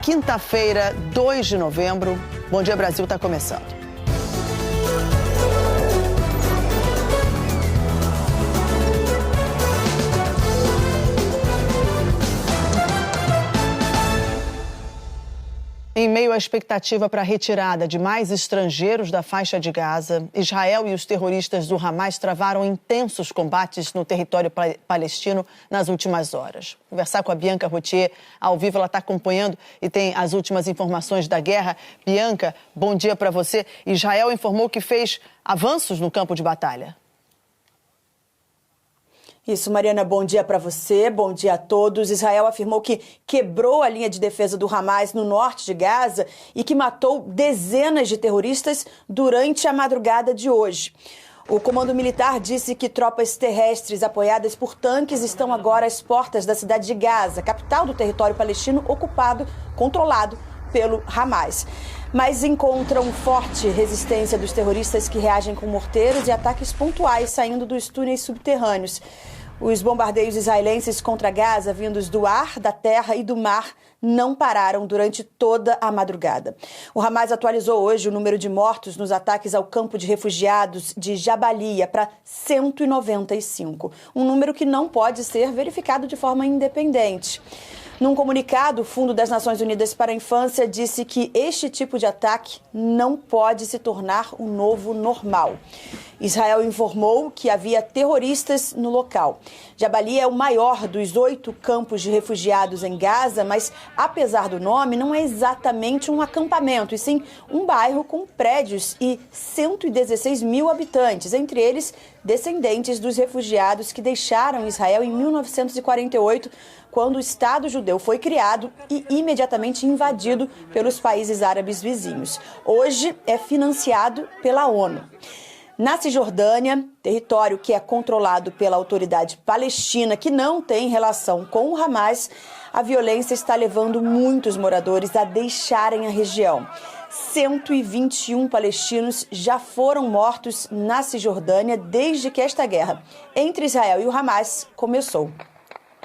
Quinta-feira, 2 de novembro. Bom Dia Brasil está começando. Em meio à expectativa para a retirada de mais estrangeiros da faixa de Gaza, Israel e os terroristas do Hamas travaram intensos combates no território palestino nas últimas horas. Conversar com a Bianca Rotier ao vivo, ela está acompanhando e tem as últimas informações da guerra. Bianca, bom dia para você. Israel informou que fez avanços no campo de batalha. Isso, Mariana, bom dia para você, bom dia a todos. Israel afirmou que quebrou a linha de defesa do Hamas no norte de Gaza e que matou dezenas de terroristas durante a madrugada de hoje. O comando militar disse que tropas terrestres apoiadas por tanques estão agora às portas da cidade de Gaza, capital do território palestino controlado pelo Hamas. Mas encontram forte resistência dos terroristas que reagem com morteiros e ataques pontuais saindo dos túneis subterrâneos. Os bombardeios israelenses contra Gaza, vindos do ar, da terra e do mar, não pararam durante toda a madrugada. O Hamas atualizou hoje o número de mortos nos ataques ao campo de refugiados de Jabalia para 195, um número que não pode ser verificado de forma independente. Num comunicado, o Fundo das Nações Unidas para a Infância disse que este tipo de ataque não pode se tornar o novo normal. Israel informou que havia terroristas no local. Jabalia é o maior dos 8 campos de refugiados em Gaza, mas, apesar do nome, não é exatamente um acampamento, e sim um bairro com prédios e 116 mil habitantes, entre eles descendentes dos refugiados que deixaram Israel em 1948, quando o Estado judeu foi criado e imediatamente invadido pelos países árabes vizinhos. Hoje é financiado pela ONU. Na Cisjordânia, território que é controlado pela autoridade palestina, que não tem relação com o Hamas, a violência está levando muitos moradores a deixarem a região. 121 palestinos já foram mortos na Cisjordânia desde que esta guerra entre Israel e o Hamas começou.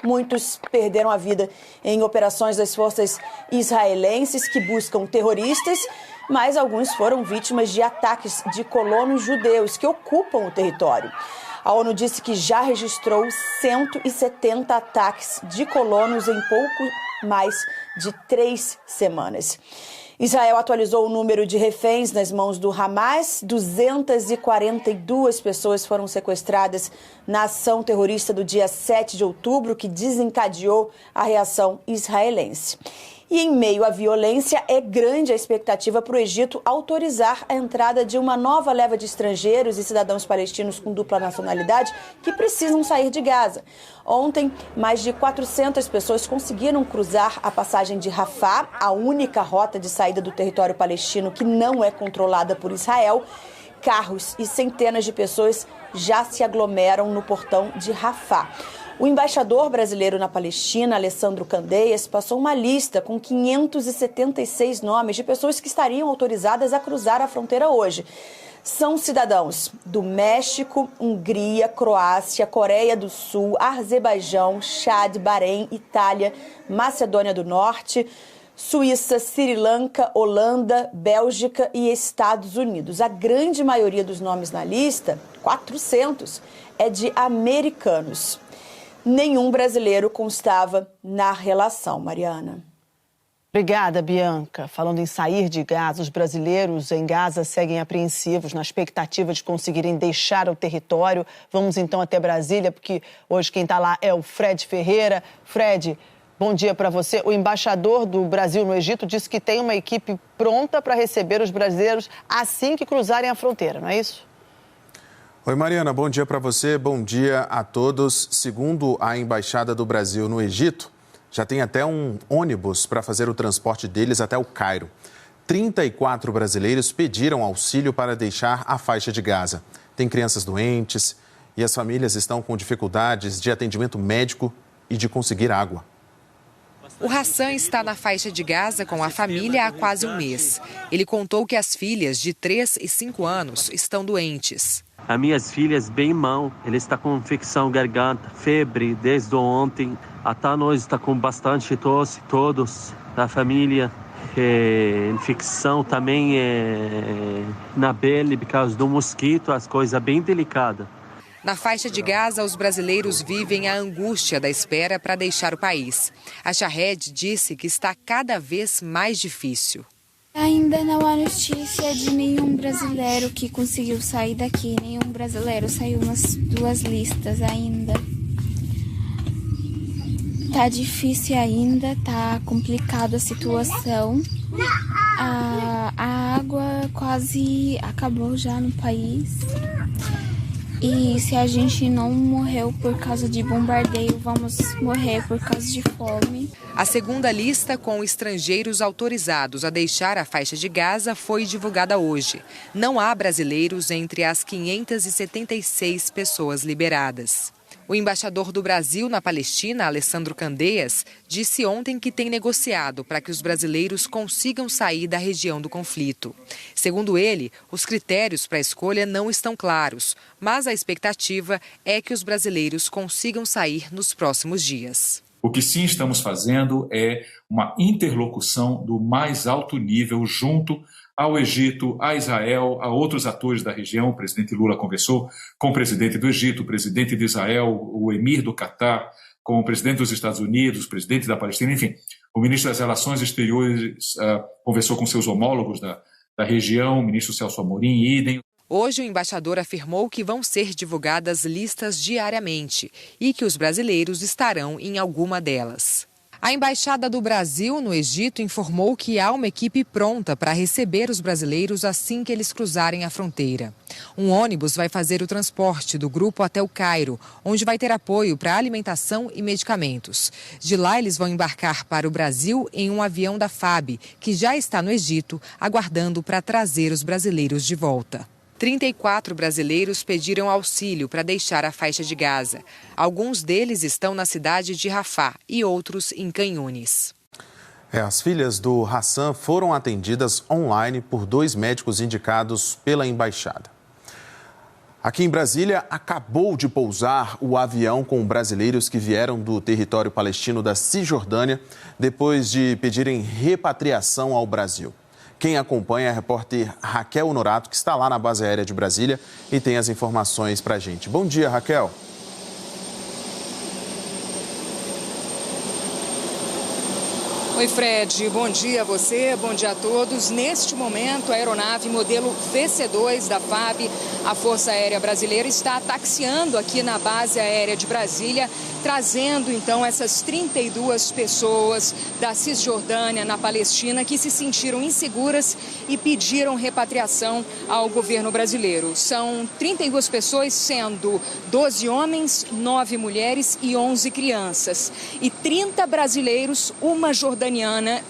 Muitos perderam a vida em operações das forças israelenses que buscam terroristas, mas alguns foram vítimas de ataques de colonos judeus que ocupam o território. A ONU disse que já registrou 170 ataques de colonos em pouco mais de 3 semanas. Israel atualizou o número de reféns nas mãos do Hamas. 242 pessoas foram sequestradas na ação terrorista do dia 7 de outubro, que desencadeou a reação israelense. E em meio à violência, é grande a expectativa para o Egito autorizar a entrada de uma nova leva de estrangeiros e cidadãos palestinos com dupla nacionalidade que precisam sair de Gaza. Ontem, mais de 400 pessoas conseguiram cruzar a passagem de Rafah, a única rota de saída do território palestino que não é controlada por Israel. Carros e centenas de pessoas já se aglomeram no portão de Rafah. O embaixador brasileiro na Palestina, Alessandro Candeias, passou uma lista com 576 nomes de pessoas que estariam autorizadas a cruzar a fronteira hoje. São cidadãos do México, Hungria, Croácia, Coreia do Sul, Azerbaijão, Chad, Bahrein, Itália, Macedônia do Norte, Suíça, Sri Lanka, Holanda, Bélgica e Estados Unidos. A grande maioria dos nomes na lista, 400, é de americanos. Nenhum brasileiro constava na relação, Mariana. Obrigada, Bianca. Falando em sair de Gaza, os brasileiros em Gaza seguem apreensivos na expectativa de conseguirem deixar o território. Vamos então até Brasília, porque hoje quem está lá é o Fred Ferreira. Fred, bom dia para você. O embaixador do Brasil no Egito disse que tem uma equipe pronta para receber os brasileiros assim que cruzarem a fronteira, não é isso? Oi, Mariana, bom dia para você, bom dia a todos. Segundo a Embaixada do Brasil no Egito, já tem até um ônibus para fazer o transporte deles até o Cairo. 34 brasileiros pediram auxílio para deixar a faixa de Gaza. Tem crianças doentes e as famílias estão com dificuldades de atendimento médico e de conseguir água. O Hassan está na faixa de Gaza com a família há quase um mês. Ele contou que as filhas de 3 e 5 anos estão doentes. As minhas filhas bem mal, ele está com infecção garganta, febre desde ontem. Até nós está com bastante tosse, todos da família. Infecção também na pele por causa do mosquito, as coisas bem delicadas. Na faixa de Gaza, os brasileiros vivem a angústia da espera para deixar o país. A Shahed disse que está cada vez mais difícil. Ainda não há notícia de nenhum brasileiro que conseguiu sair daqui. Nenhum brasileiro saiu nas 2 listas ainda. Tá difícil ainda, tá complicada a situação. A água quase acabou já no país. E se a gente não morreu por causa de bombardeio, vamos morrer por causa de fome. A segunda lista com estrangeiros autorizados a deixar a faixa de Gaza foi divulgada hoje. Não há brasileiros entre as 576 pessoas liberadas. O embaixador do Brasil na Palestina, Alessandro Candeias, disse ontem que tem negociado para que os brasileiros consigam sair da região do conflito. Segundo ele, os critérios para a escolha não estão claros, mas a expectativa é que os brasileiros consigam sair nos próximos dias. O que sim estamos fazendo é uma interlocução do mais alto nível junto ao Egito, a Israel, a outros atores da região. O presidente Lula conversou com o presidente do Egito, o presidente de Israel, o emir do Catar, com o presidente dos Estados Unidos, o presidente da Palestina, enfim. O ministro das Relações Exteriores conversou com seus homólogos da região, o ministro Celso Amorim, idem. Hoje, o embaixador afirmou que vão ser divulgadas listas diariamente e que os brasileiros estarão em alguma delas. A Embaixada do Brasil no Egito informou que há uma equipe pronta para receber os brasileiros assim que eles cruzarem a fronteira. Um ônibus vai fazer o transporte do grupo até o Cairo, onde vai ter apoio para alimentação e medicamentos. De lá, eles vão embarcar para o Brasil em um avião da FAB, que já está no Egito, aguardando para trazer os brasileiros de volta. 34 brasileiros pediram auxílio para deixar a faixa de Gaza. Alguns deles estão na cidade de Rafah e outros em Canhunes. As filhas do Hassan foram atendidas online por 2 médicos indicados pela embaixada. Aqui em Brasília, acabou de pousar o avião com brasileiros que vieram do território palestino da Cisjordânia depois de pedirem repatriação ao Brasil. Quem acompanha é a repórter Raquel Honorato, que está lá na base aérea de Brasília e tem as informações para a gente. Bom dia, Raquel. Oi, Fred. Bom dia a você, bom dia a todos. Neste momento, a aeronave modelo VC-2 da FAB, a Força Aérea Brasileira, está taxiando aqui na base aérea de Brasília, trazendo então essas 32 pessoas da Cisjordânia, na Palestina, que se sentiram inseguras e pediram repatriação ao governo brasileiro. São 32 pessoas, sendo 12 homens, 9 mulheres e 11 crianças. E 30 brasileiros, uma jordaniana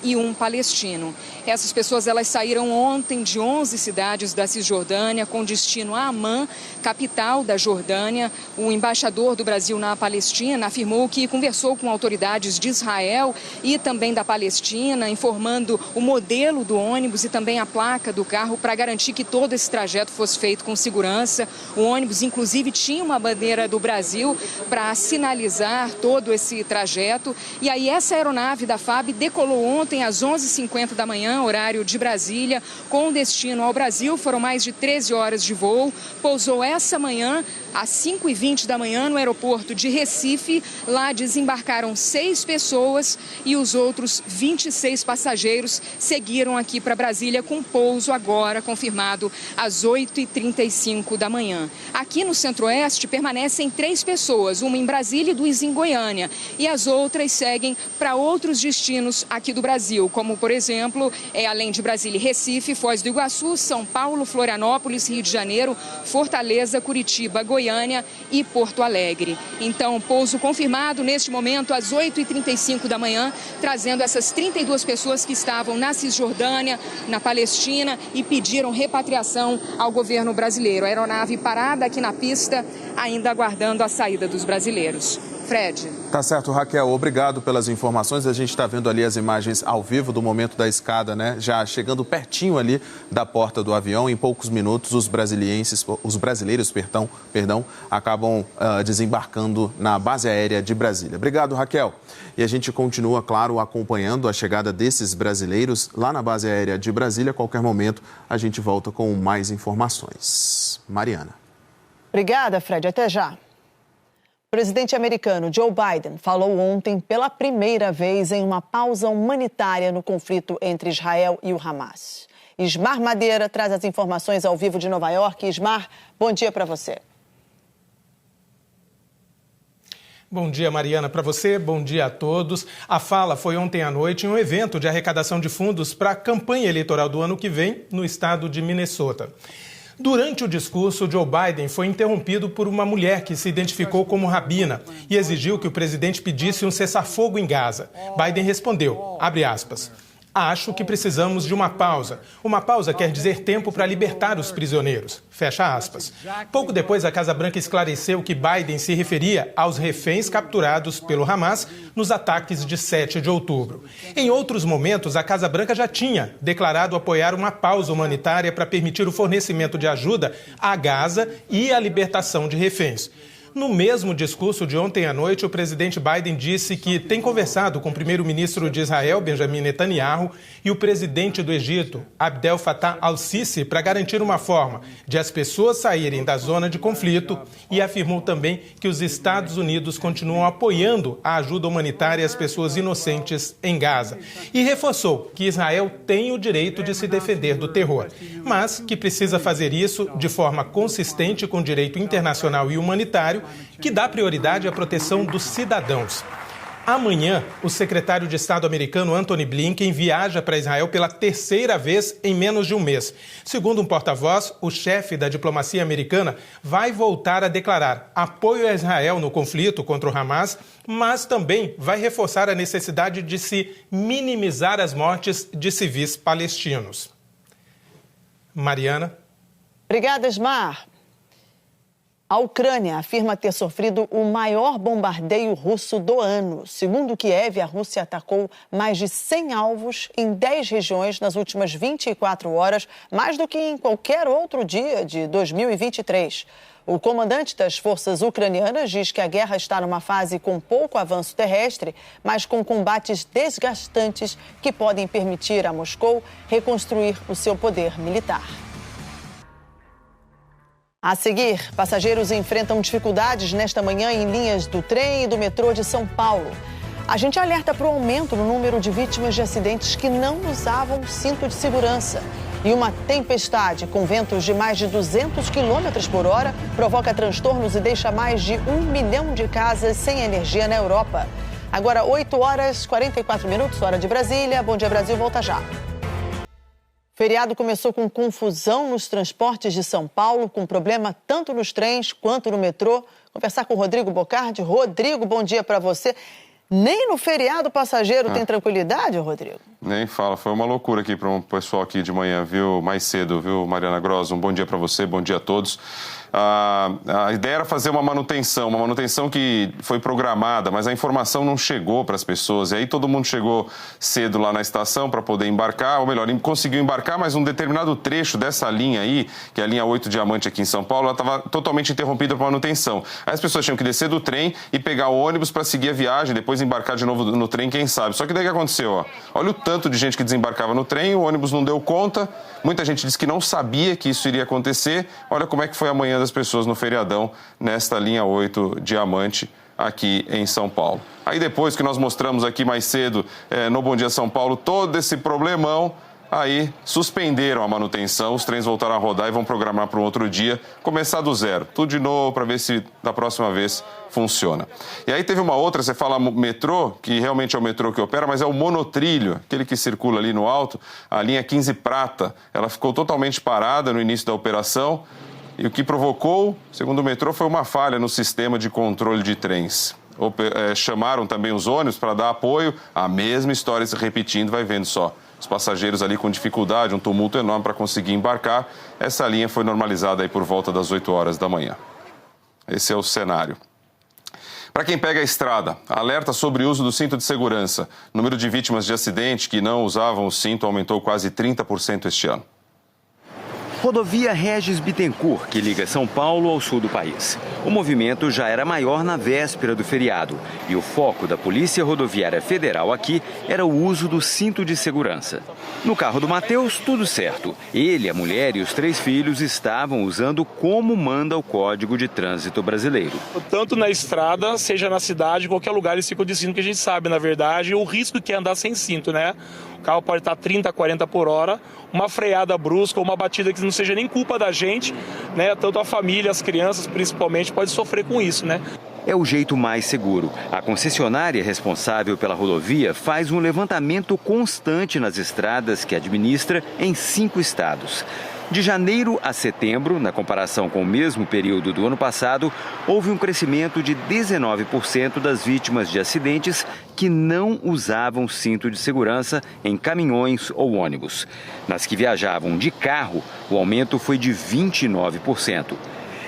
e um palestino. Essas pessoas elas saíram ontem de 11 cidades da Cisjordânia com destino a Amman, capital da Jordânia. O embaixador do Brasil na Palestina afirmou que conversou com autoridades de Israel e também da Palestina, informando o modelo do ônibus e também a placa do carro para garantir que todo esse trajeto fosse feito com segurança. O ônibus, inclusive, tinha uma bandeira do Brasil para sinalizar todo esse trajeto. E aí essa aeronave da FAB decolou ontem às 11h50 da manhã, horário de Brasília, com destino ao Brasil. Foram mais de 13 horas de voo. Pousou essa manhã às 5h20 da manhã no aeroporto de Recife. Lá desembarcaram 6 pessoas e os outros 26 passageiros seguiram aqui para Brasília com pouso agora confirmado às 8h35 da manhã. Aqui no Centro-Oeste permanecem 3 pessoas, uma em Brasília e 2 em Goiânia. E as outras seguem para outros destinos aqui do Brasil, como, por exemplo, além de Brasília e Recife, Foz do Iguaçu, São Paulo, Florianópolis, Rio de Janeiro, Fortaleza, Curitiba, Goiânia e Porto Alegre. Então, pouso confirmado neste momento às 8h35 da manhã, trazendo essas 32 pessoas que estavam na Cisjordânia, na Palestina e pediram repatriação ao governo brasileiro. A aeronave parada aqui na pista, ainda aguardando a saída dos brasileiros. Fred. Tá certo, Raquel. Obrigado pelas informações. A gente está vendo ali as imagens ao vivo do momento da escada, né? Já chegando pertinho ali da porta do avião. Em poucos minutos, os brasileiros, acabam desembarcando na base aérea de Brasília. Obrigado, Raquel. E a gente continua, claro, acompanhando a chegada desses brasileiros lá na base aérea de Brasília. A qualquer momento, a gente volta com mais informações. Mariana. Obrigada, Fred. Até já. O presidente americano Joe Biden falou ontem pela primeira vez em uma pausa humanitária no conflito entre Israel e o Hamas. Ismar Madeira traz as informações ao vivo de Nova York. Ismar, bom dia para você. Bom dia, Mariana, para você. Bom dia a todos. A fala foi ontem à noite em um evento de arrecadação de fundos para a campanha eleitoral do ano que vem no estado de Minnesota. Durante o discurso, Joe Biden foi interrompido por uma mulher que se identificou como rabina e exigiu que o presidente pedisse um cessar-fogo em Gaza. Biden respondeu, abre aspas, acho que precisamos de uma pausa. Uma pausa quer dizer tempo para libertar os prisioneiros. Fecha aspas. Pouco depois, a Casa Branca esclareceu que Biden se referia aos reféns capturados pelo Hamas nos ataques de 7 de outubro. Em outros momentos, a Casa Branca já tinha declarado apoiar uma pausa humanitária para permitir o fornecimento de ajuda a Gaza e a libertação de reféns. No mesmo discurso de ontem à noite, o presidente Biden disse que tem conversado com o primeiro-ministro de Israel, Benjamin Netanyahu, e o presidente do Egito, Abdel Fattah al-Sisi, para garantir uma forma de as pessoas saírem da zona de conflito e afirmou também que os Estados Unidos continuam apoiando a ajuda humanitária às pessoas inocentes em Gaza. E reforçou que Israel tem o direito de se defender do terror, mas que precisa fazer isso de forma consistente com o direito internacional e humanitário, que dá prioridade à proteção dos cidadãos. Amanhã, o secretário de Estado americano Antony Blinken viaja para Israel pela terceira vez em menos de um mês. Segundo um porta-voz, o chefe da diplomacia americana vai voltar a declarar apoio a Israel no conflito contra o Hamas, mas também vai reforçar a necessidade de se minimizar as mortes de civis palestinos. Mariana. Obrigada, Ismar. A Ucrânia afirma ter sofrido o maior bombardeio russo do ano. Segundo Kiev, a Rússia atacou mais de 100 alvos em 10 regiões nas últimas 24 horas, mais do que em qualquer outro dia de 2023. O comandante das forças ucranianas diz que a guerra está numa fase com pouco avanço terrestre, mas com combates desgastantes que podem permitir a Moscou reconstruir o seu poder militar. A seguir, passageiros enfrentam dificuldades nesta manhã em linhas do trem e do metrô de São Paulo. A gente alerta para o aumento no número de vítimas de acidentes que não usavam cinto de segurança. E uma tempestade com ventos de mais de 200 km por hora provoca transtornos e deixa mais de 1 milhão de casas sem energia na Europa. Agora, 8h44, hora de Brasília. Bom Dia Brasil, volta já. O feriado começou com confusão nos transportes de São Paulo, com problema tanto nos trens quanto no metrô. Conversar com o Rodrigo Bocardi. Rodrigo, bom dia para você. Nem no feriado passageiro tem tranquilidade, Rodrigo? Nem fala, foi uma loucura aqui para um pessoal aqui de manhã, viu? Mais cedo, viu, Mariana Gross? Um bom dia para você, bom dia a todos. A ideia era fazer uma manutenção que foi programada, mas a informação não chegou para as pessoas. E aí todo mundo chegou cedo lá na estação para poder embarcar, ou melhor, conseguiu embarcar, mas um determinado trecho dessa linha aí, que é a linha 8 Diamante aqui em São Paulo, ela estava totalmente interrompida para manutenção. Aí as pessoas tinham que descer do trem e pegar o ônibus para seguir a viagem, depois embarcar de novo no trem, quem sabe. Só que daí o que aconteceu? Ó? Olha o tanto de gente que desembarcava no trem, o ônibus não deu conta, muita gente disse que não sabia que isso iria acontecer. Olha como é que foi amanhã das pessoas no feriadão nesta linha 8 Diamante aqui em São Paulo. Aí depois que nós mostramos aqui mais cedo no Bom Dia São Paulo todo esse problemão, aí suspenderam a manutenção, os trens voltaram a rodar e vão programar para um outro dia, começar do zero, tudo de novo para ver se da próxima vez funciona. E aí teve uma outra, você fala metrô, que realmente é o metrô que opera, mas é o monotrilho, aquele que circula ali no alto, a linha 15 Prata, ela ficou totalmente parada no início da operação. E o que provocou, segundo o metrô, foi uma falha no sistema de controle de trens. Chamaram também os ônibus para dar apoio, a mesma história se repetindo, vai vendo só. Os passageiros ali com dificuldade, um tumulto enorme para conseguir embarcar. Essa linha foi normalizada aí por volta das 8 horas da manhã. Esse é o cenário. Para quem pega a estrada, alerta sobre o uso do cinto de segurança. O número de vítimas de acidente que não usavam o cinto aumentou quase 30% este ano. Rodovia Regis Bittencourt, que liga São Paulo ao sul do país. O movimento já era maior na véspera do feriado e o foco da Polícia Rodoviária Federal aqui era o uso do cinto de segurança. No carro do Matheus, tudo certo. Ele, a mulher e os 3 filhos estavam usando como manda o Código de Trânsito Brasileiro. Tanto na estrada, seja na cidade, qualquer lugar eles ficam de cinto, que a gente sabe, na verdade, o risco que é andar sem cinto, né? O carro pode estar 30, 40 por hora, uma freada brusca ou uma batida que não seja nem culpa da gente, né? Tanto a família, as crianças principalmente, pode sofrer com isso, né? É o jeito mais seguro. A concessionária responsável pela rodovia faz um levantamento constante nas estradas que administra em 5 estados. De janeiro a setembro, na comparação com o mesmo período do ano passado, houve um crescimento de 19% das vítimas de acidentes que não usavam cinto de segurança em caminhões ou ônibus. Nas que viajavam de carro, o aumento foi de 29%.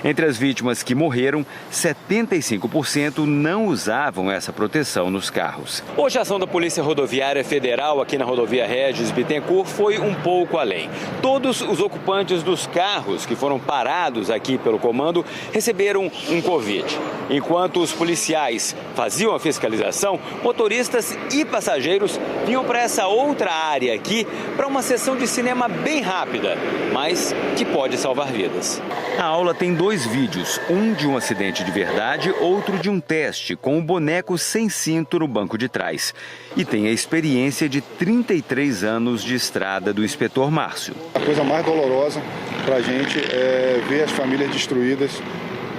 Entre as vítimas que morreram, 75% não usavam essa proteção nos carros. Hoje a ação da Polícia Rodoviária Federal aqui na rodovia Regis Bittencourt foi um pouco além. Todos os ocupantes dos carros que foram parados aqui pelo comando receberam um Covid. Enquanto os policiais faziam a fiscalização, motoristas e passageiros vinham para essa outra área aqui para uma sessão de cinema bem rápida, mas que pode salvar vidas. A aula tem 2 vídeos, um de um acidente de verdade, outro de um teste com um boneco sem cinto no banco de trás. E tem a experiência de 33 anos de estrada do inspetor Márcio. A coisa mais dolorosa para a gente é ver as famílias destruídas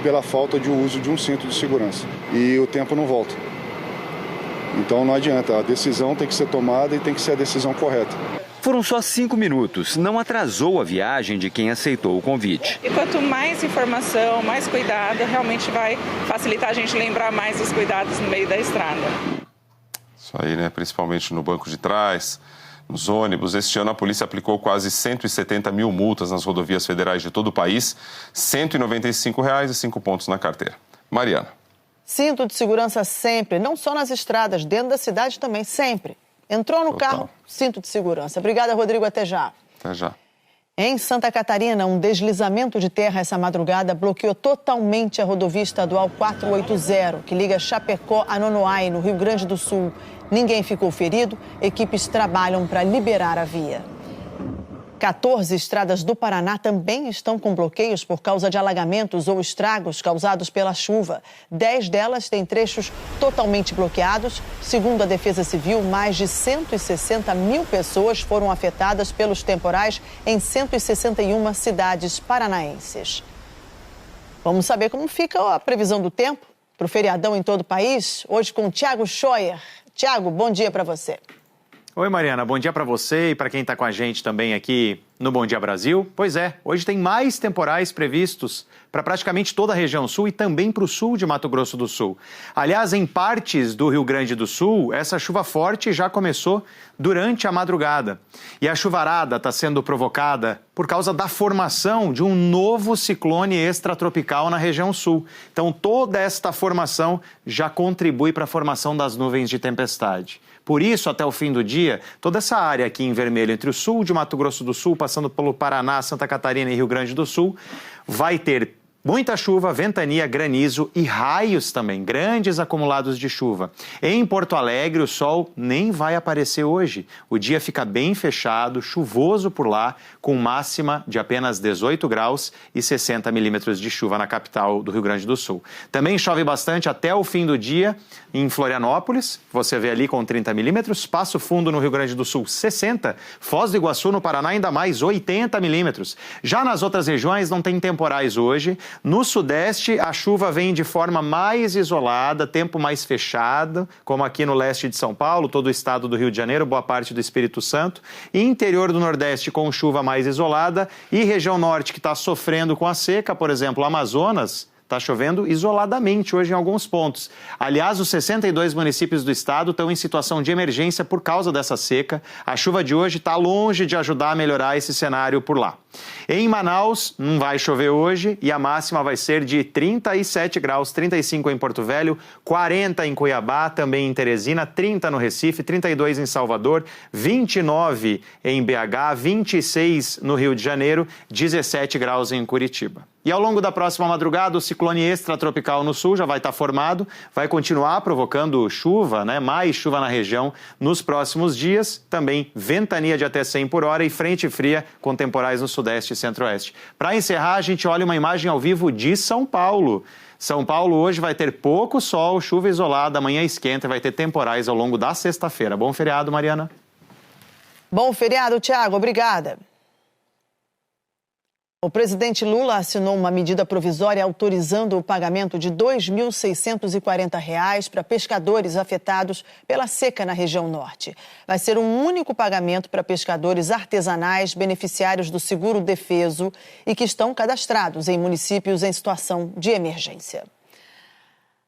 pela falta de uso de um cinto de segurança. E o tempo não volta. Então não adianta, a decisão tem que ser tomada e tem que ser a decisão correta. Foram só 5 minutos, não atrasou a viagem de quem aceitou o convite. E quanto mais informação, mais cuidado, realmente vai facilitar a gente lembrar mais os cuidados no meio da estrada. Isso aí, né? Principalmente no banco de trás, nos ônibus. Este ano a polícia aplicou quase 170 mil multas nas rodovias federais de todo o país, R$ 195,00 e 5 pontos na carteira. Mariana. Cinto de segurança sempre, não só nas estradas, dentro da cidade também, sempre. Entrou no carro, cinto de segurança. Obrigada, Rodrigo. Até já. Até já. Em Santa Catarina, um deslizamento de terra essa madrugada bloqueou totalmente a rodovia estadual 480, que liga Chapecó a Nonoai, no Rio Grande do Sul. Ninguém ficou ferido, equipes trabalham para liberar a via. 14 estradas do Paraná também estão com bloqueios por causa de alagamentos ou estragos causados pela chuva. 10 delas têm trechos totalmente bloqueados. Segundo a Defesa Civil, mais de 160 mil pessoas foram afetadas pelos temporais em 161 cidades paranaenses. Vamos saber como fica a previsão do tempo para o feriadão em todo o país? Hoje com Tiago Scheuer. Tiago, bom dia para você. Oi, Mariana. Bom dia para você e para quem está com a gente também aqui no Bom Dia Brasil. Pois é, hoje tem mais temporais previstos para praticamente toda a região sul e também para o sul de Mato Grosso do Sul. Aliás, em partes do Rio Grande do Sul, essa chuva forte já começou durante a madrugada. E a chuvarada está sendo provocada por causa da formação de um novo ciclone extratropical na região sul. Então, toda esta formação já contribui para a formação das nuvens de tempestade. Por isso, até o fim do dia, toda essa área aqui em vermelho, entre o sul de Mato Grosso do Sul, passando pelo Paraná, Santa Catarina e Rio Grande do Sul, vai ter muita chuva, ventania, granizo e raios também, grandes acumulados de chuva. Em Porto Alegre, o sol nem vai aparecer hoje. O dia fica bem fechado, chuvoso por lá, com máxima de apenas 18 graus e 60 milímetros de chuva na capital do Rio Grande do Sul. Também chove bastante até o fim do dia em Florianópolis, você vê ali com 30 milímetros, Passo Fundo no Rio Grande do Sul 60, Foz do Iguaçu no Paraná ainda mais 80 milímetros. Já nas outras regiões não tem temporais hoje. No sudeste, a chuva vem de forma mais isolada, tempo mais fechado, como aqui no leste de São Paulo, todo o estado do Rio de Janeiro, boa parte do Espírito Santo. E interior do Nordeste com chuva mais isolada e região norte que está sofrendo com a seca, por exemplo, Amazonas, está chovendo isoladamente hoje em alguns pontos. Aliás, os 62 municípios do estado estão em situação de emergência por causa dessa seca. A chuva de hoje está longe de ajudar a melhorar esse cenário por lá. Em Manaus, não vai chover hoje e a máxima vai ser de 37 graus, 35 em Porto Velho, 40 em Cuiabá, também em Teresina, 30 no Recife, 32 em Salvador, 29 em BH, 26 no Rio de Janeiro, 17 graus em Curitiba. E ao longo da próxima madrugada, o ciclone extratropical no sul já vai estar formado, vai continuar provocando chuva, mais chuva na região nos próximos dias, também ventania de até 100 por hora e frente fria com temporais no sudeste e centro-oeste. Para encerrar, a gente olha uma imagem ao vivo de São Paulo. São Paulo hoje vai ter pouco sol, chuva isolada, amanhã esquenta e vai ter temporais ao longo da sexta-feira. Bom feriado, Mariana. Bom feriado, Thiago. Obrigada. O presidente Lula assinou uma medida provisória autorizando o pagamento de R$ 2.640 para pescadores afetados pela seca na região norte. Vai ser um único pagamento para pescadores artesanais beneficiários do Seguro Defeso e que estão cadastrados em municípios em situação de emergência.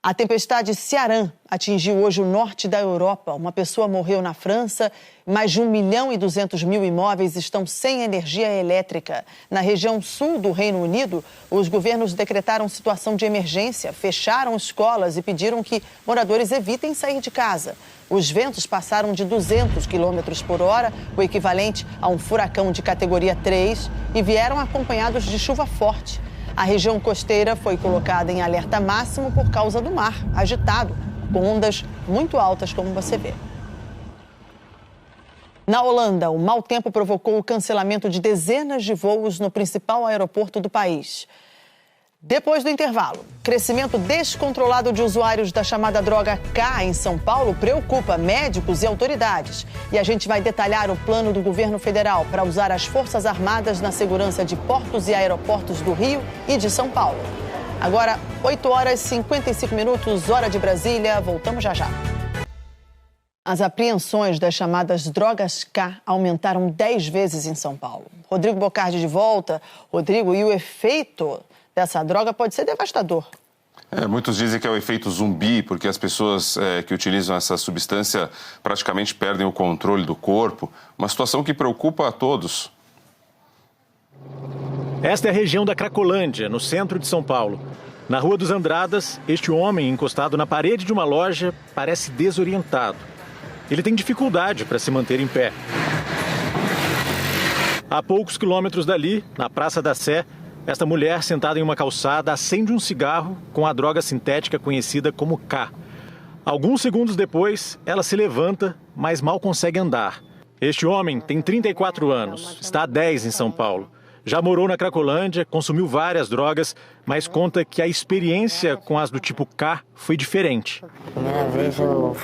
A tempestade Ciarán atingiu hoje o norte da Europa. Uma pessoa morreu na França. Mais de 1.200.000 imóveis estão sem energia elétrica. Na região sul do Reino Unido, os governos decretaram situação de emergência, fecharam escolas e pediram que moradores evitem sair de casa. Os ventos passaram de 200 km por hora, o equivalente a um furacão de categoria 3, e vieram acompanhados de chuva forte. A região costeira foi colocada em alerta máximo por causa do mar agitado, com ondas muito altas, como você vê. Na Holanda, o mau tempo provocou o cancelamento de dezenas de voos no principal aeroporto do país. Depois do intervalo, crescimento descontrolado de usuários da chamada droga K em São Paulo preocupa médicos e autoridades. E a gente vai detalhar o plano do governo federal para usar as Forças Armadas na segurança de portos e aeroportos do Rio e de São Paulo. Agora, 8 horas e 55 minutos, hora de Brasília. Voltamos já já. As apreensões das chamadas drogas K aumentaram 10 vezes em São Paulo. Rodrigo Bocardi de volta. Rodrigo, e o efeito dessa droga pode ser devastador. Muitos dizem que é o efeito zumbi, porque as pessoas que utilizam essa substância praticamente perdem o controle do corpo. Uma situação que preocupa a todos. Esta é a região da Cracolândia, no centro de São Paulo. Na Rua dos Andradas, este homem, encostado na parede de uma loja, parece desorientado. Ele tem dificuldade para se manter em pé. A poucos quilômetros dali, na Praça da Sé, esta mulher, sentada em uma calçada, acende um cigarro com a droga sintética conhecida como K. Alguns segundos depois, ela se levanta, mas mal consegue andar. Este homem tem 34 anos, está há 10 em São Paulo. Já morou na Cracolândia, consumiu várias drogas, mas conta que a experiência com as do tipo K foi diferente. Primeira vez eu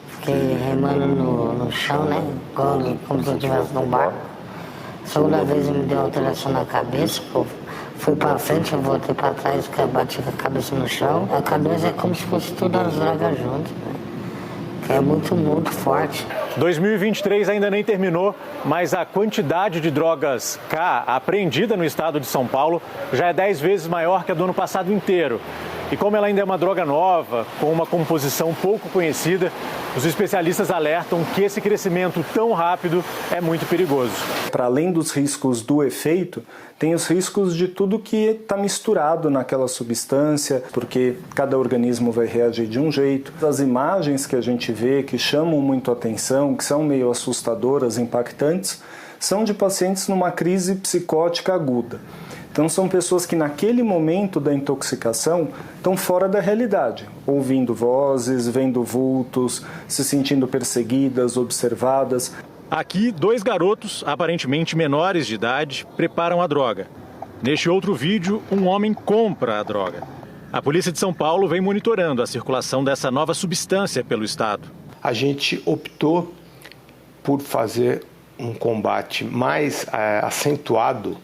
fiquei remando no chão, como se eu estivesse num barco. Segunda vez me deu alteração na cabeça, eu fui para frente, eu voltei para trás, bati com a cabeça no chão. A cabeça é como se fosse todas as drogas juntas, que é muito forte. 2023 ainda nem terminou, mas a quantidade de drogas K apreendida no estado de São Paulo já é 10 vezes maior que a do ano passado inteiro. E como ela ainda é uma droga nova, com uma composição pouco conhecida, os especialistas alertam que esse crescimento tão rápido é muito perigoso. Para além dos riscos do efeito, tem os riscos de tudo que está misturado naquela substância, porque cada organismo vai reagir de um jeito. As imagens que a gente vê, que chamam muito a atenção, que são meio assustadoras, impactantes, são de pacientes numa crise psicótica aguda. Então são pessoas que naquele momento da intoxicação estão fora da realidade, ouvindo vozes, vendo vultos, se sentindo perseguidas, observadas. Aqui, 2 garotos, aparentemente menores de idade, preparam a droga. Neste outro vídeo, um homem compra a droga. A Polícia de São Paulo vem monitorando a circulação dessa nova substância pelo estado. A gente optou por fazer um combate mais acentuado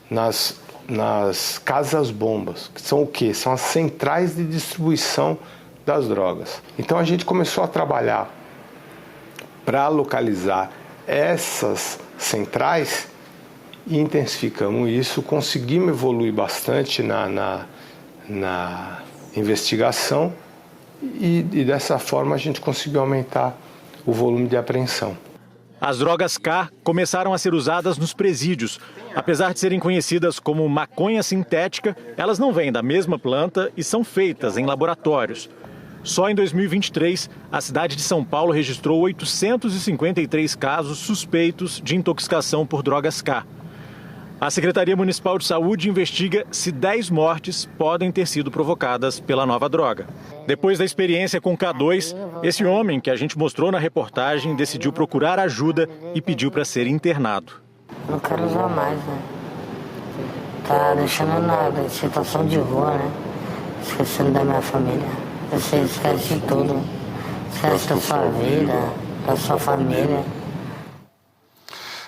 nas casas-bombas, que são o quê? São as centrais de distribuição das drogas. Então a gente começou a trabalhar para localizar essas centrais e intensificamos isso, conseguimos evoluir bastante na investigação e dessa forma a gente conseguiu aumentar o volume de apreensão. As drogas K começaram a ser usadas nos presídios. Apesar de serem conhecidas como maconha sintética, elas não vêm da mesma planta e são feitas em laboratórios. Só em 2023, a cidade de São Paulo registrou 853 casos suspeitos de intoxicação por drogas K. A Secretaria Municipal de Saúde investiga se 10 mortes podem ter sido provocadas pela nova droga. Depois da experiência com K2, esse homem que a gente mostrou na reportagem decidiu procurar ajuda e pediu para ser internado. Não quero usar mais, né? Tá deixando na situação de rua, né? Esquecendo da minha família. Você esquece de tudo. Esquece da sua vida, da sua família.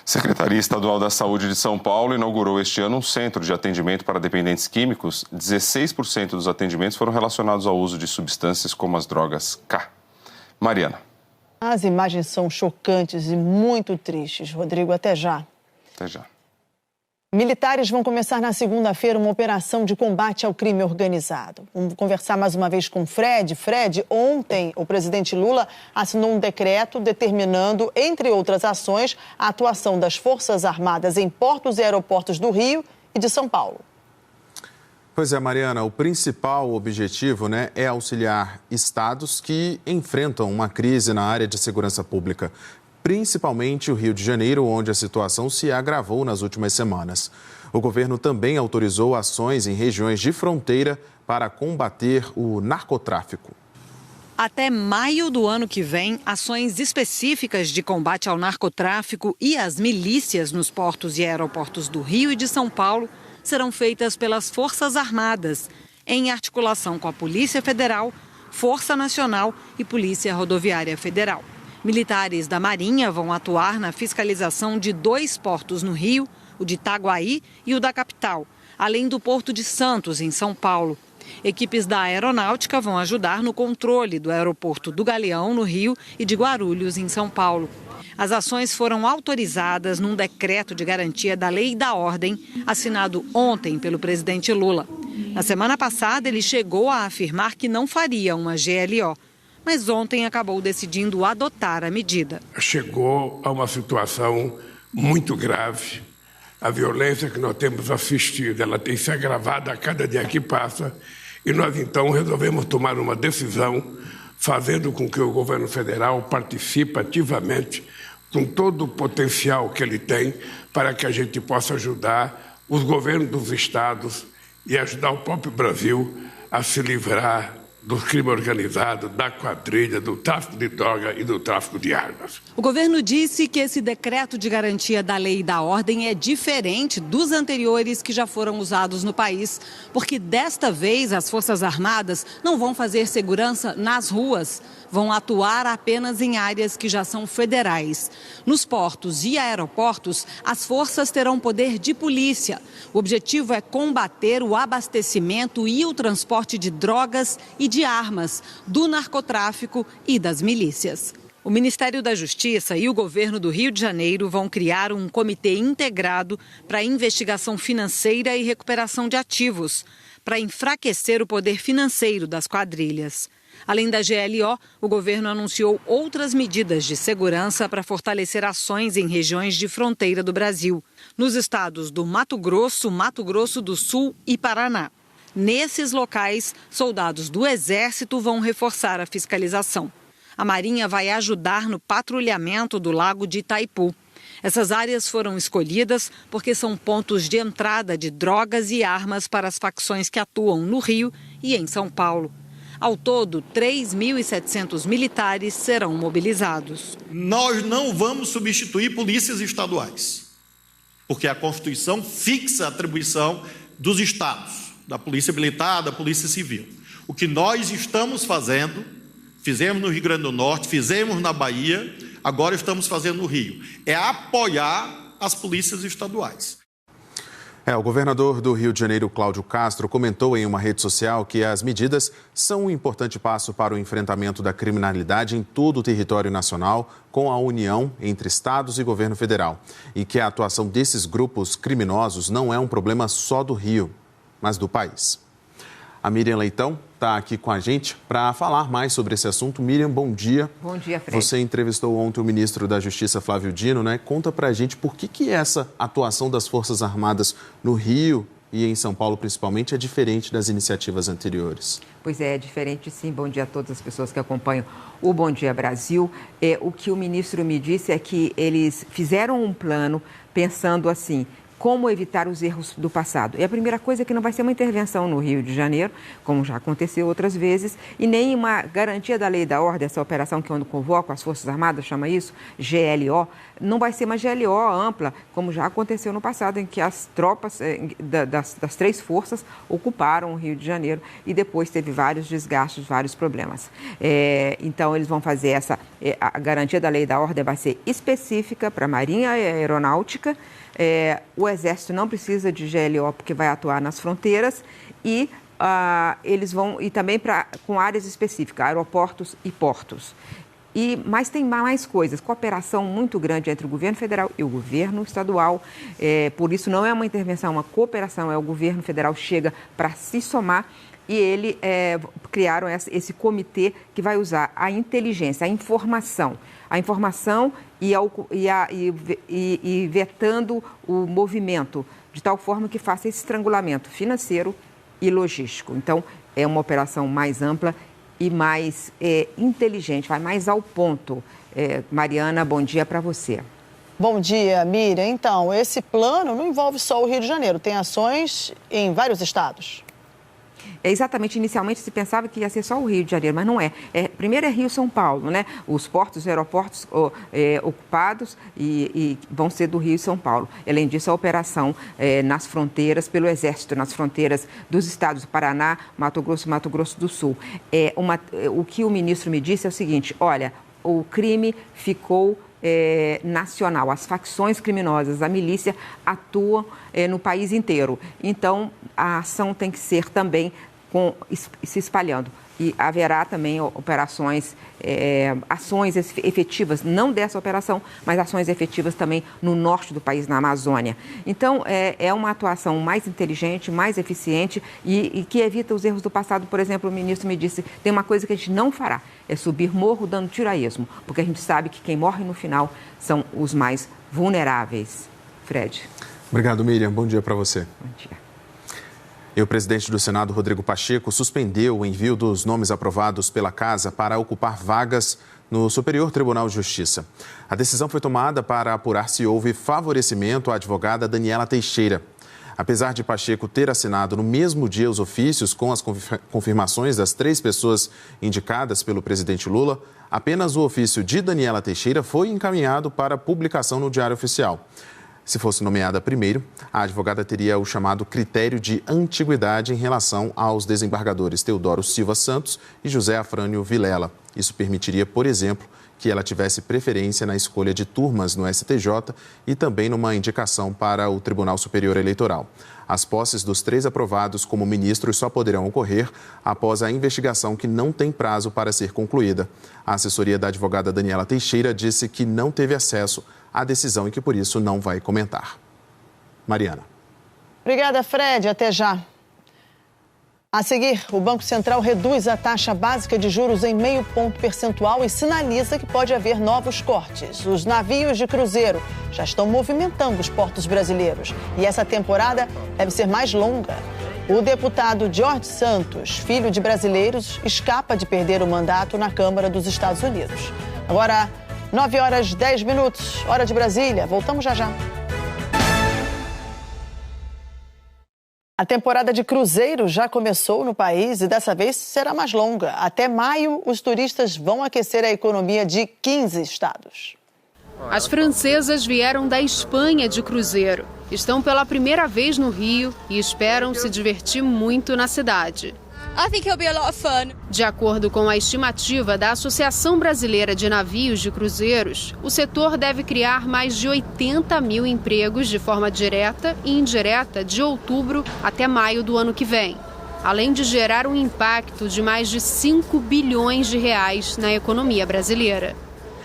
Secretaria Estadual da Saúde de São Paulo inaugurou este ano um centro de atendimento para dependentes químicos. 16% dos atendimentos foram relacionados ao uso de substâncias como as drogas K. Mariana. As imagens são chocantes e muito tristes. Rodrigo, até já. Até já. Militares vão começar na segunda-feira uma operação de combate ao crime organizado. Vamos conversar mais uma vez com Fred. Fred, ontem o presidente Lula assinou um decreto determinando, entre outras ações, a atuação das Forças Armadas em portos e aeroportos do Rio e de São Paulo. Pois é, Mariana, o principal objetivo, é auxiliar estados que enfrentam uma crise na área de segurança pública. Principalmente o Rio de Janeiro, onde a situação se agravou nas últimas semanas. O governo também autorizou ações em regiões de fronteira para combater o narcotráfico. Até maio do ano que vem, ações específicas de combate ao narcotráfico e às milícias nos portos e aeroportos do Rio e de São Paulo serão feitas pelas Forças Armadas, em articulação com a Polícia Federal, Força Nacional e Polícia Rodoviária Federal. Militares da Marinha vão atuar na fiscalização de 2 portos no Rio, o de Itaguaí e o da capital, além do Porto de Santos, em São Paulo. Equipes da Aeronáutica vão ajudar no controle do aeroporto do Galeão, no Rio, e de Guarulhos, em São Paulo. As ações foram autorizadas num decreto de garantia da lei e da ordem, assinado ontem pelo presidente Lula. Na semana passada, ele chegou a afirmar que não faria uma GLO. Mas ontem acabou decidindo adotar a medida. Chegou a uma situação muito grave. A violência que nós temos assistido, ela tem se agravado a cada dia que passa. E nós, então, resolvemos tomar uma decisão, fazendo com que o governo federal participe ativamente com todo o potencial que ele tem para que a gente possa ajudar os governos dos estados e ajudar o próprio Brasil a se livrar do crime organizado, da quadrilha, do tráfico de droga e do tráfico de armas. O governo disse que esse decreto de garantia da lei e da ordem é diferente dos anteriores que já foram usados no país, porque desta vez as Forças Armadas não vão fazer segurança nas ruas, vão atuar apenas em áreas que já são federais. Nos portos e aeroportos, as forças terão poder de polícia. O objetivo é combater o abastecimento e o transporte de drogas e de armas, do narcotráfico e das milícias. O Ministério da Justiça e o governo do Rio de Janeiro vão criar um comitê integrado para investigação financeira e recuperação de ativos, para enfraquecer o poder financeiro das quadrilhas. Além da GLO, o governo anunciou outras medidas de segurança para fortalecer ações em regiões de fronteira do Brasil, nos estados do Mato Grosso do Sul e Paraná. Nesses locais, soldados do Exército vão reforçar a fiscalização. A Marinha vai ajudar no patrulhamento do Lago de Itaipu. Essas áreas foram escolhidas porque são pontos de entrada de drogas e armas para as facções que atuam no Rio e em São Paulo. Ao todo, 3.700 militares serão mobilizados. Nós não vamos substituir polícias estaduais, porque a Constituição fixa a atribuição dos estados, da Polícia Militar, da Polícia Civil. O que nós estamos fazendo, fizemos no Rio Grande do Norte, fizemos na Bahia, agora estamos fazendo no Rio, é apoiar as polícias estaduais. O governador do Rio de Janeiro, Cláudio Castro, comentou em uma rede social que as medidas são um importante passo para o enfrentamento da criminalidade em todo o território nacional, com a união entre estados e governo federal. E que a atuação desses grupos criminosos não é um problema só do Rio, mas do país. A Miriam Leitão está aqui com a gente para falar mais sobre esse assunto. Miriam, bom dia. Bom dia, Fred. Você entrevistou ontem o ministro da Justiça, Flávio Dino, né? Conta para a gente por que essa atuação das Forças Armadas no Rio e em São Paulo, principalmente, é diferente das iniciativas anteriores. Pois é diferente sim. Bom dia a todas as pessoas que acompanham o Bom Dia Brasil. O que o ministro me disse é que eles fizeram um plano pensando assim, como evitar os erros do passado. E a primeira coisa é que não vai ser uma intervenção no Rio de Janeiro, como já aconteceu outras vezes, e nem uma garantia da lei e da ordem, essa operação que eu convoco, as Forças Armadas, chama isso, GLO, não vai ser uma GLO ampla, como já aconteceu no passado, em que as tropas das três forças ocuparam o Rio de Janeiro e depois teve vários desgastes, vários problemas. Então, eles vão fazer a garantia da lei e da ordem vai ser específica para a Marinha e a Aeronáutica. O Exército não precisa de GLO porque vai atuar nas fronteiras e eles vão, e também com áreas específicas, aeroportos e portos. Mas tem mais coisas, cooperação muito grande entre o governo federal e o governo estadual, por isso não é uma intervenção, uma cooperação, o governo federal chega para se somar e eles criaram esse comitê que vai usar a inteligência, a informação e vetando o movimento, de tal forma que faça esse estrangulamento financeiro e logístico. Então, é uma operação mais ampla e mais inteligente, vai mais ao ponto. Mariana, bom dia para você. Bom dia, Miriam. Então, esse plano não envolve só o Rio de Janeiro, tem ações em vários estados. Exatamente, inicialmente se pensava que ia ser só o Rio de Janeiro, mas não é. Primeiro é Rio e São Paulo, né? Os portos, os aeroportos ocupados e vão ser do Rio e São Paulo. Além disso, a operação nas fronteiras pelo Exército, nas fronteiras dos estados do Paraná, Mato Grosso e Mato Grosso do Sul. O que o ministro me disse é o seguinte, olha, o crime ficou nacional, as facções criminosas, a milícia atuam no país inteiro. Então, a ação tem que ser também se espalhando. E haverá também operações, ações efetivas, não dessa operação, mas ações efetivas também no norte do país, na Amazônia. Então, é uma atuação mais inteligente, mais eficiente e que evita os erros do passado. Por exemplo, o ministro me disse, tem uma coisa que a gente não fará, é subir morro dando tiro a esmo, porque a gente sabe que quem morre no final são os mais vulneráveis. Fred. Obrigado, Miriam. Bom dia para você. Bom dia. E o presidente do Senado, Rodrigo Pacheco, suspendeu o envio dos nomes aprovados pela Casa para ocupar vagas no Superior Tribunal de Justiça. A decisão foi tomada para apurar se houve favorecimento à advogada Daniela Teixeira. Apesar de Pacheco ter assinado no mesmo dia os ofícios com as confirmações das 3 pessoas indicadas pelo presidente Lula, apenas o ofício de Daniela Teixeira foi encaminhado para publicação no Diário Oficial. Se fosse nomeada primeiro, a advogada teria o chamado critério de antiguidade em relação aos desembargadores Teodoro Silva Santos e José Afrânio Vilela. Isso permitiria, por exemplo, que ela tivesse preferência na escolha de turmas no STJ e também numa indicação para o Tribunal Superior Eleitoral. As posses dos 3 aprovados como ministros só poderão ocorrer após a investigação que não tem prazo para ser concluída. A assessoria da advogada Daniela Teixeira disse que não teve acesso à decisão e que, por isso, não vai comentar. Mariana. Obrigada, Fred. Até já. A seguir, o Banco Central reduz a taxa básica de juros em 0,5 ponto percentual e sinaliza que pode haver novos cortes. Os navios de cruzeiro já estão movimentando os portos brasileiros e essa temporada deve ser mais longa. O deputado Jorge Santos, filho de brasileiros, escapa de perder o mandato na Câmara dos Estados Unidos. Agora, 9h10, hora de Brasília. Voltamos já já. A temporada de cruzeiro já começou no país e dessa vez será mais longa. Até maio, os turistas vão aquecer a economia de 15 estados. As francesas vieram da Espanha de cruzeiro. Estão pela primeira vez no Rio e esperam se divertir muito na cidade. De acordo com a estimativa da Associação Brasileira de Navios de Cruzeiros, o setor deve criar mais de 80 mil empregos de forma direta e indireta de outubro até maio do ano que vem, além de gerar um impacto de mais de 5 bilhões de reais na economia brasileira.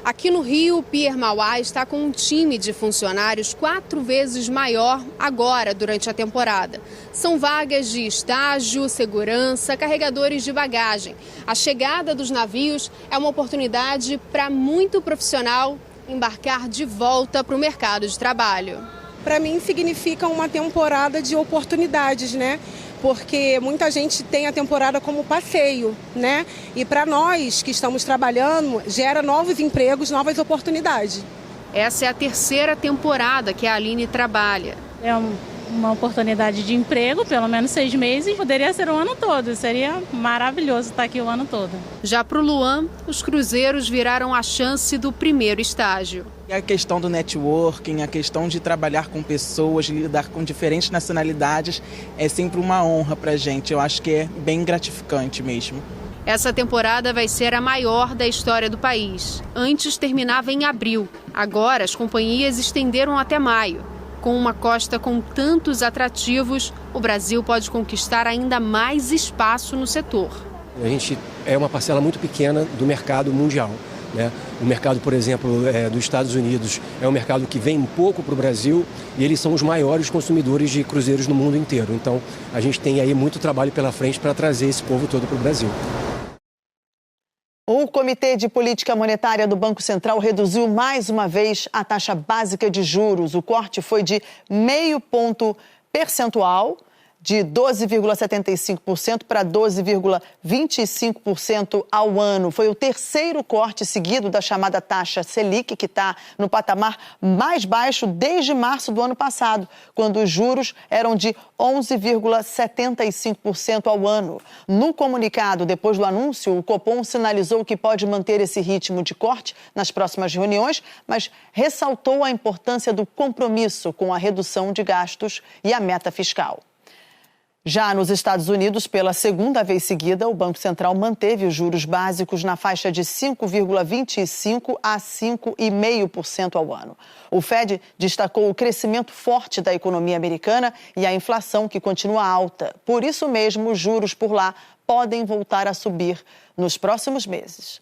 Aqui no Rio, o Pier Mauá está com um time de funcionários 4 vezes maior agora, durante a temporada. São vagas de estágio, segurança, carregadores de bagagem. A chegada dos navios é uma oportunidade para muito profissional embarcar de volta para o mercado de trabalho. Para mim, significa uma temporada de oportunidades, né? Porque muita gente tem a temporada como passeio, né? E para nós que estamos trabalhando, gera novos empregos, novas oportunidades. Essa é a 3ª temporada que a Aline trabalha. É uma oportunidade de emprego, pelo menos 6 meses. Poderia ser o ano todo, seria maravilhoso estar aqui o ano todo. Já para o Luan, os cruzeiros viraram a chance do primeiro estágio. A questão do networking, a questão de trabalhar com pessoas, lidar com diferentes nacionalidades, é sempre uma honra para a gente. Eu acho que é bem gratificante mesmo. Essa temporada vai ser a maior da história do país. Antes terminava em abril. Agora as companhias estenderam até maio. Com uma costa com tantos atrativos, o Brasil pode conquistar ainda mais espaço no setor. A gente é uma parcela muito pequena do mercado mundial, né? O mercado, por exemplo, dos Estados Unidos é um mercado que vem um pouco para o Brasil e eles são os maiores consumidores de cruzeiros no mundo inteiro. Então, a gente tem aí muito trabalho pela frente para trazer esse povo todo para o Brasil. O Comitê de Política Monetária do Banco Central reduziu mais uma vez a taxa básica de juros. O corte foi de 0,5 ponto percentual, de 12,75% para 12,25% ao ano. Foi o 3º corte seguido da chamada taxa Selic, que está no patamar mais baixo desde março do ano passado, quando os juros eram de 11,75% ao ano. No comunicado, depois do anúncio, o Copom sinalizou que pode manter esse ritmo de corte nas próximas reuniões, mas ressaltou a importância do compromisso com a redução de gastos e a meta fiscal. Já nos Estados Unidos, pela 2ª vez seguida, o Banco Central manteve os juros básicos na faixa de 5,25% a 5,5% ao ano. O Fed destacou o crescimento forte da economia americana e a inflação, que continua alta. Por isso mesmo, os juros por lá podem voltar a subir nos próximos meses.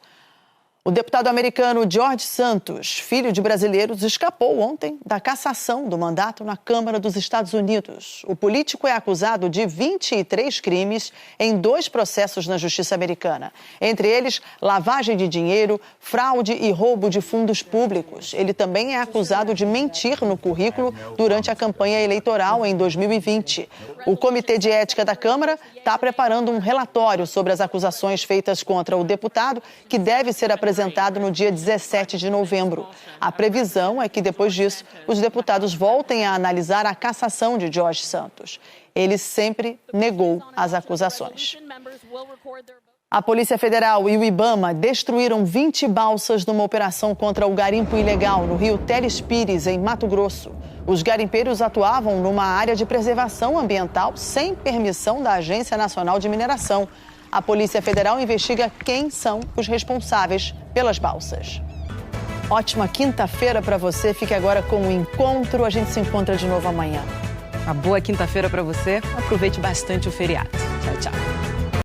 O deputado americano George Santos, filho de brasileiros, escapou ontem da cassação do mandato na Câmara dos Estados Unidos. O político é acusado de 23 crimes em 2 processos na Justiça americana. Entre eles, lavagem de dinheiro, fraude e roubo de fundos públicos. Ele também é acusado de mentir no currículo durante a campanha eleitoral em 2020. O Comitê de Ética da Câmara está preparando um relatório sobre as acusações feitas contra o deputado, que deve ser apresentado no dia 17 de novembro. A previsão é que, depois disso, os deputados voltem a analisar a cassação de George Santos. Ele sempre negou as acusações. A Polícia Federal e o IBAMA destruíram 20 balsas numa operação contra o garimpo ilegal no rio Teles Pires, em Mato Grosso. Os garimpeiros atuavam numa área de preservação ambiental sem permissão da Agência Nacional de Mineração. A Polícia Federal investiga quem são os responsáveis pelas balsas. Ótima quinta-feira para você. Fique agora com o Encontro. A gente se encontra de novo amanhã. Uma boa quinta-feira para você. Aproveite bastante o feriado. Tchau, tchau.